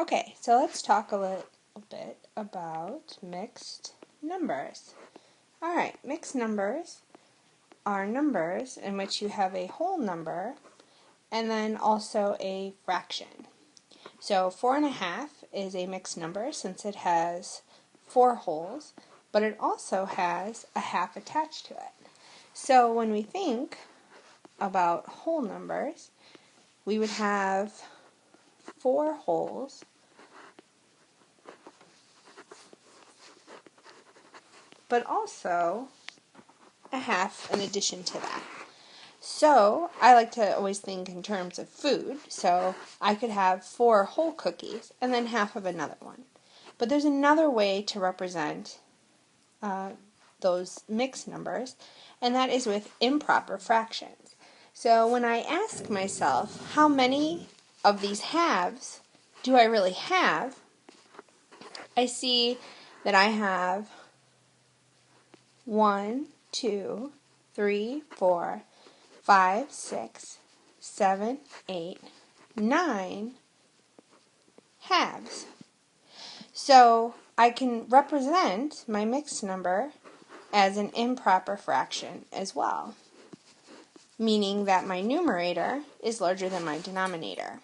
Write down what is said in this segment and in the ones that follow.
Okay, so let's talk a little bit about mixed numbers. Alright, mixed numbers are numbers in which you have a whole number and then also a fraction. So 4.5 is a mixed number since it has 4 wholes, but it also has a half attached to it. So when we think about whole numbers, we would have 4 wholes but also a half in addition to that. So I like to always think in terms of food, so I could have 4 whole cookies and then half of another one. But there's another way to represent those mixed numbers, and that is with improper fractions. So when I ask myself, how many of these halves do I really have, I see that I have 1, 2, 3, 4, 5, 6, 7, 8, 9 halves. So I can represent my mixed number as an improper fraction as well, meaning that my numerator is larger than my denominator.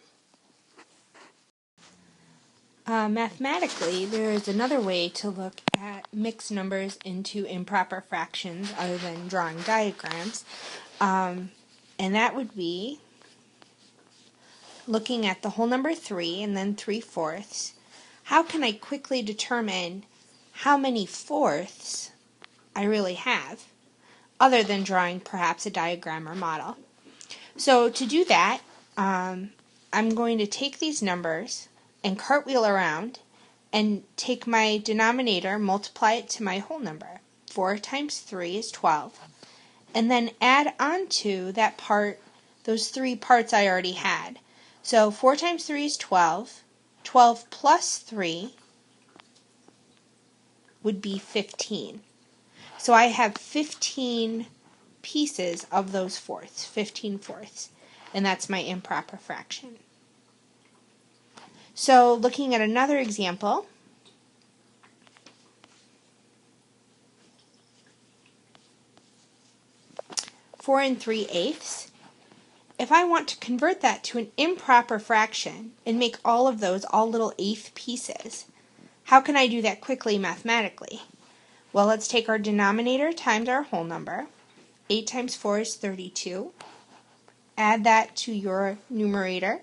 Mathematically, there is another way to look at mixed numbers into improper fractions other than drawing diagrams, and that would be looking at the whole number 3 and then 3/4. How can I quickly determine how many fourths I really have, other than drawing perhaps a diagram or model? So to do that, I'm going to take these numbers and cartwheel around and take my denominator, multiply it to my whole number. 4 times 3 is 12. And then add on to that part, those 3 parts I already had. So 4 times 3 is 12. 12 plus 3 would be 15. So I have 15 pieces of those fourths, 15 fourths. And that's my improper fraction. So looking at another example, four and 3/8. If I want to convert that to an improper fraction and make all of those all little eighth pieces, how can I do that quickly mathematically? Well, let's take our denominator times our whole number. 8 times 4 is 32. Add that to your numerator.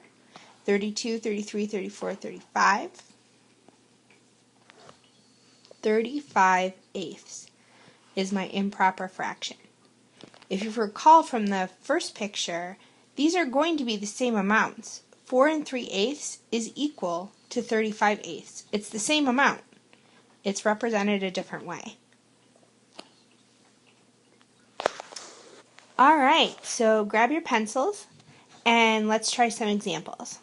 32, 33, 34, 35. 35/8 is my improper fraction. If you recall from the first picture, these are going to be the same amounts. 4 and 3/8 is equal to 35/8. It's the same amount. It's represented a different way. Alright, so grab your pencils and let's try some examples.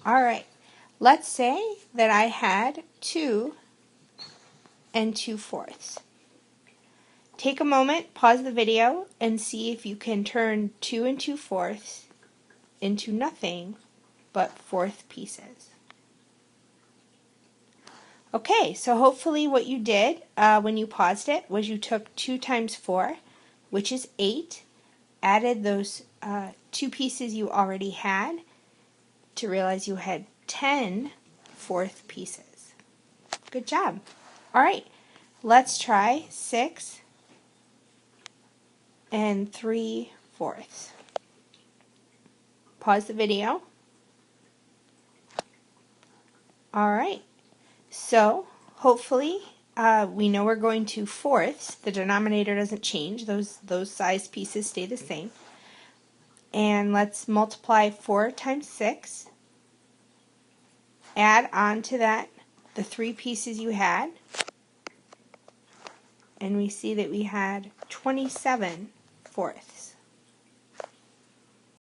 Alright, let's say that I had 2 and 2/4. Take a moment, pause the video, and see if you can turn 2 and 2/4 into nothing but fourth pieces. Okay, so hopefully what you did when you paused it was you took 2 times 4, which is 8, added those 2 pieces you already had to realize you had 10 fourth pieces. Good job. Alright, let's try 6 and 3/4. Pause the video. Alright, so hopefully we know we're going to fourths. The denominator doesn't change. Those size pieces stay the same. And let's multiply 4 times 6. Add on to that the 3 pieces you had. And we see that we had 27 fourths.